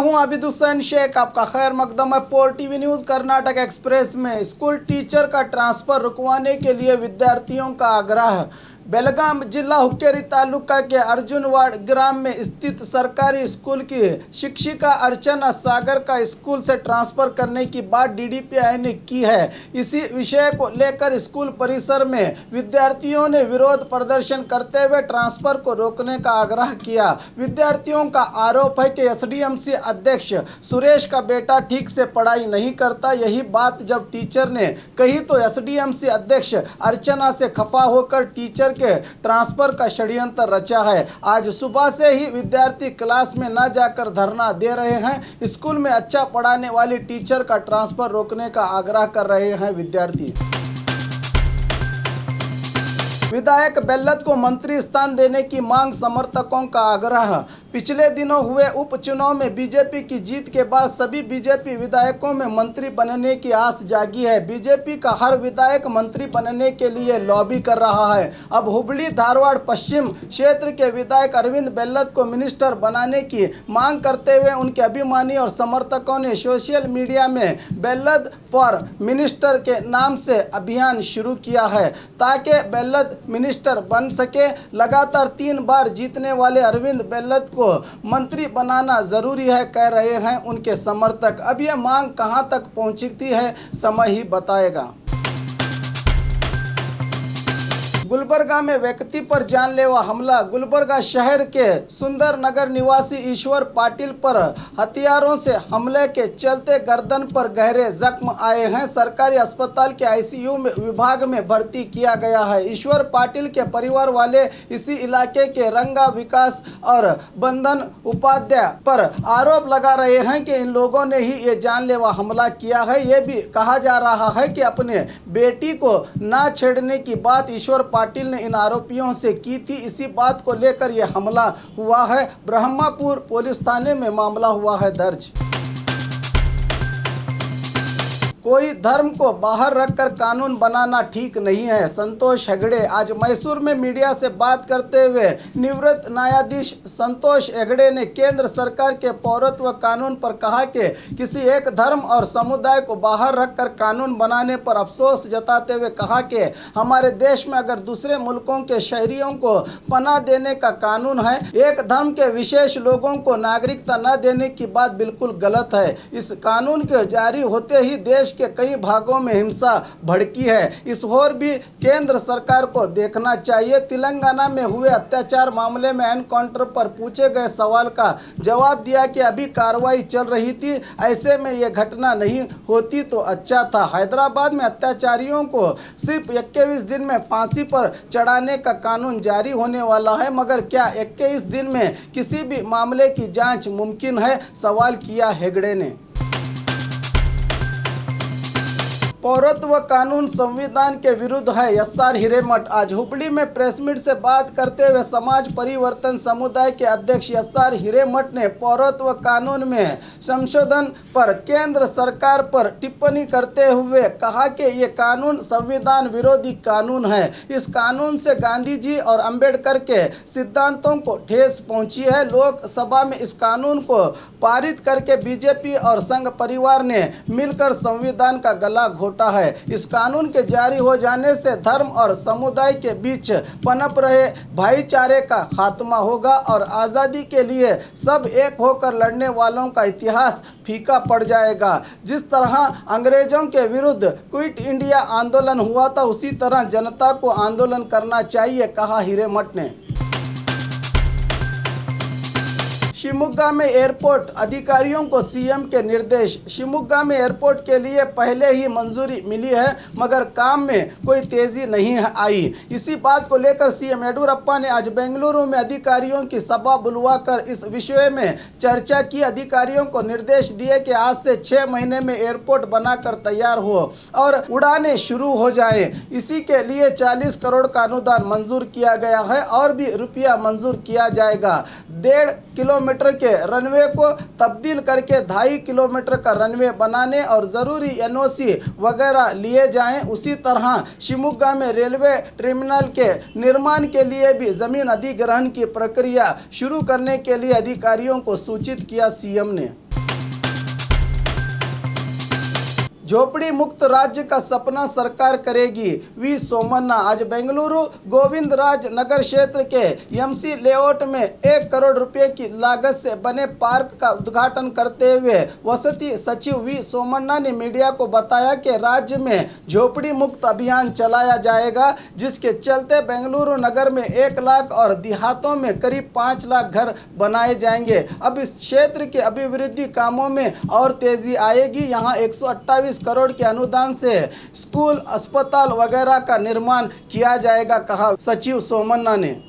हूं आबिद हुसैन शेख, आपका खैर मकदम है 4 टीवी न्यूज कर्नाटक एक्सप्रेस में। स्कूल टीचर का ट्रांसफर रुकवाने के लिए विद्यार्थियों का आग्रह। बेलगाम जिला हुक्केरी तालुका के अर्जुनवाड़ ग्राम में स्थित सरकारी स्कूल की शिक्षिका अर्चना सागर का स्कूल से ट्रांसफर करने की बात डीडीपीआई ने की है। इसी विषय को लेकर स्कूल परिसर में विद्यार्थियों ने विरोध प्रदर्शन करते हुए ट्रांसफर को रोकने का आग्रह किया। विद्यार्थियों का आरोप है कि एसडीएमसी अध्यक्ष सुरेश का बेटा ठीक से पढ़ाई नहीं करता। यही बात जब टीचर ने कही तो एसडीएमसी अध्यक्ष अर्चना से खफा होकर टीचर के ट्रांसफर का षड्यंत्र रचा है। आज सुबह से ही विद्यार्थी क्लास में न जाकर धरना दे रहे हैं। स्कूल में अच्छा पढ़ाने वाली टीचर का ट्रांसफर रोकने का आग्रह कर रहे हैं विद्यार्थी। विधायक बेल्लत को मंत्री स्थान देने की मांग, समर्थकों का आग्रह। पिछले दिनों हुए उपचुनाव में बीजेपी की जीत के बाद सभी बीजेपी विधायकों में मंत्री बनने की आस जागी है। बीजेपी का हर विधायक मंत्री बनने के लिए लॉबी कर रहा है। अब हुबली धारवाड़ पश्चिम क्षेत्र के विधायक अरविंद बेल्लत को मिनिस्टर बनाने की मांग करते हुए उनके अभिमानी और समर्थकों ने सोशल मीडिया में बेल्लत फॉर मिनिस्टर के नाम से अभियान शुरू किया है ताकि बेल्लत मिनिस्टर बन सके। लगातार 3 बार जीतने वाले अरविंद बेल्लत को मंत्री बनाना जरूरी है, कह रहे हैं उनके समर्थक। अब यह मांग कहां तक पहुंचती है समय ही बताएगा। गुलबर्गा में व्यक्ति पर जानलेवा हमला। गुलबर्गा शहर के सुंदर नगर निवासी ईश्वर पाटिल पर हथियारों से हमले के चलते गर्दन पर गहरे जख्म आए हैं। सरकारी अस्पताल के आईसीयू विभाग में भर्ती किया गया है। ईश्वर पाटिल के परिवार वाले इसी इलाके के रंगा विकास और बंधन उपाध्याय पर आरोप लगा रहे हैं कि इन लोगों ने ही ये जानलेवा हमला किया है। ये भी कहा जा रहा है कि अपने बेटी को ना छेड़ने की बात ईश्वर पाटिल ने इन आरोपियों से की थी। इसी बात को लेकर यह हमला हुआ है। ब्रह्मापुर पुलिस थाने में मामला हुआ है दर्ज। कोई धर्म को बाहर रखकर कानून बनाना ठीक नहीं है। संतोष हेगड़े आज मैसूर में मीडिया से बात करते हुए निवृत्त न्यायाधीश संतोष हेगड़े ने केंद्र सरकार के पौरत्व कानून पर कहा कि किसी एक धर्म और समुदाय को बाहर रखकर कानून बनाने पर अफसोस जताते हुए कहा कि हमारे देश में अगर दूसरे मुल्कों के शहरियों को पनाह देने का कानून है, एक धर्म के विशेष लोगों को नागरिकता न देने की बात बिल्कुल गलत है। इस कानून के जारी होते ही देश के कई भागों में हिंसा भड़की है। इस ओर भी केंद्र सरकार को देखना चाहिए। तेलंगाना में हुए अत्याचार मामले में एनकाउंटर पर पूछे गए सवाल का जवाब दिया कि अभी कार्रवाई चल रही थी, ऐसे में यह घटना नहीं होती तो अच्छा था। हैदराबाद में अत्याचारियों को सिर्फ 21 दिन में फांसी पर चढ़ाने का कानून जारी होने वाला है, मगर क्या 21 दिन में किसी भी मामले की जांच मुमकिन है, सवाल किया हेगड़े ने। पौरत्व कानून संविधान के विरुद्ध है, एसआर हिरेमठ आज हुबली में प्रेस मीट से बात करते हुए समाज परिवर्तन समुदाय के अध्यक्ष एसआर हिरेमठ ने पौरत्व कानून में संशोधन पर केंद्र सरकार पर टिप्पणी करते हुए कहा कि ये कानून संविधान विरोधी कानून है। इस कानून से गांधी जी और अंबेडकर के सिद्धांतों को ठेस पहुंची है। लोकसभा में इस कानून को पारित करके बीजेपी और संघ परिवार ने मिलकर संविधान का गला घोटा है। इस कानून के जारी हो जाने से धर्म और समुदाय के बीच पनप रहे भाईचारे का खात्मा होगा और आज़ादी के लिए सब एक होकर लड़ने वालों का इतिहास फीका पड़ जाएगा। जिस तरह अंग्रेजों के विरुद्ध क्विट इंडिया आंदोलन हुआ था, उसी तरह जनता को आंदोलन करना चाहिए, कहा हिरेमठ ने। शिवमोगा में एयरपोर्ट अधिकारियों को सीएम के निर्देश। शिवमोगा में एयरपोर्ट के लिए पहले ही मंजूरी मिली है, मगर काम में कोई तेजी नहीं आई। इसी बात को लेकर सीएम येडियुरप्पा ने आज बेंगलुरु में अधिकारियों की सभा बुलवाकर इस विषय में चर्चा की। अधिकारियों को निर्देश दिए कि आज से 6 महीने में एयरपोर्ट बनाकर तैयार हो और उड़ानें शुरू हो जाएं। इसी के लिए 40 करोड़ का अनुदान मंजूर किया गया है और भी रुपया मंजूर किया जाएगा। 1.5 किलोमीटर के रनवे को तब्दील करके 2.5 किलोमीटर का रनवे बनाने और ज़रूरी एनओसी वगैरह लिए जाएं। उसी तरह शिवमोगा में रेलवे टर्मिनल के निर्माण के लिए भी ज़मीन अधिग्रहण की प्रक्रिया शुरू करने के लिए अधिकारियों को सूचित किया सीएम ने। झोपड़ी मुक्त राज्य का सपना सरकार करेगी, वी सोमन्ना। आज बेंगलुरु गोविंदराज नगर क्षेत्र के एमसी लेआउट में 1 करोड़ रुपए की लागत से बने पार्क का उद्घाटन करते हुए वसति सचिव वी सोमन्ना ने मीडिया को बताया कि राज्य में झोपड़ी मुक्त अभियान चलाया जाएगा, जिसके चलते बेंगलुरु नगर में 1 लाख और देहातों में करीब 5 लाख घर बनाए जाएंगे। अब इस क्षेत्र के अभिवृद्धि कामों में और तेजी आएगी। यहाँ 128 करोड़ के अनुदान से स्कूल, अस्पताल वगैरह का निर्माण किया जाएगा, कहा सचिव सोमन्ना ने।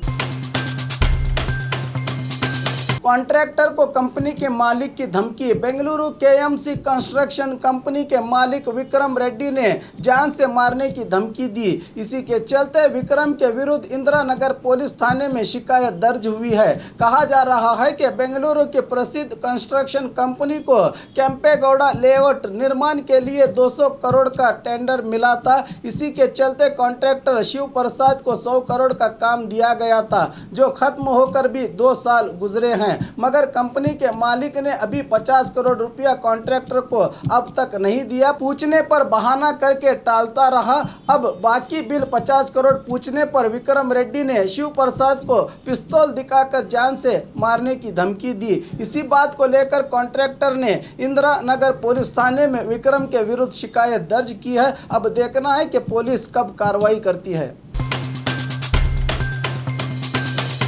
कॉन्ट्रैक्टर को कंपनी के मालिक की धमकी। बेंगलुरु केएमसी कंस्ट्रक्शन कंपनी के मालिक विक्रम रेड्डी ने जान से मारने की धमकी दी। इसी के चलते विक्रम के विरुद्ध इंदिरा नगर पुलिस थाने में शिकायत दर्ज हुई है। कहा जा रहा है कि बेंगलुरु के प्रसिद्ध कंस्ट्रक्शन कंपनी को केम्पेगौड़ा लेआउट निर्माण के लिए 200 करोड़ का टेंडर मिला था। इसी के चलते कॉन्ट्रैक्टर शिव प्रसाद को 100 करोड़ का काम दिया गया था, जो खत्म होकर भी 2 साल गुजरे हैं, मगर कंपनी के मालिक ने अभी 50 करोड़ रुपया कॉन्ट्रैक्टर को अब तक नहीं दिया। पूछने पर बहाना करके टालता रहा। अब बाकी बिल 50 करोड़ पूछने पर विक्रम रेड्डी ने शिव प्रसाद को पिस्तौल दिखाकर जान से मारने की धमकी दी। इसी बात को लेकर कॉन्ट्रैक्टर ने इंदिरा नगर पुलिस थाने में विक्रम के विरुद्ध शिकायत दर्ज की है। अब देखना है कि पुलिस कब कार्रवाई करती है।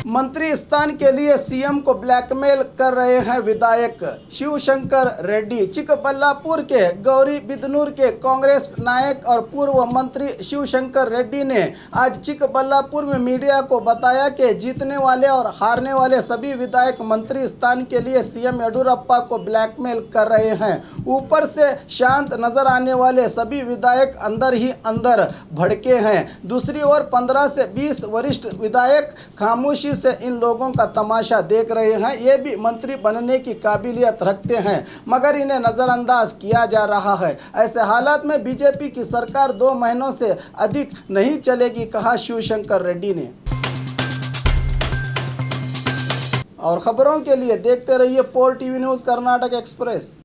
मंत्री स्थान के लिए सीएम को ब्लैकमेल कर रहे हैं विधायक। शिवशंकर रेड्डी। चिकबल्लापुर के गौरी बिदनूर के कांग्रेस नायक और पूर्व मंत्री शिवशंकर रेड्डी ने आज चिकबल्लापुर में मीडिया को बताया कि जीतने वाले और हारने वाले सभी विधायक मंत्री स्थान के लिए सीएम येडियुरप्पा को ब्लैकमेल कर रहे हैं। ऊपर से शांत नजर आने वाले सभी विधायक अंदर ही अंदर भड़के हैं। दूसरी ओर 15 से 20 वरिष्ठ विधायक खामोशी से इन लोगों का तमाशा देख रहे हैं। ये भी मंत्री बनने की काबिलियत रखते हैं, मगर इन्हें नज़रअंदाज किया जा रहा है। ऐसे हालात में बीजेपी की सरकार 2 महीनों से अधिक नहीं चलेगी, कहा शिवशंकर रेड्डी ने। और खबरों के लिए देखते रहिए 4 टीवी न्यूज़ कर्नाटक एक्सप्रेस।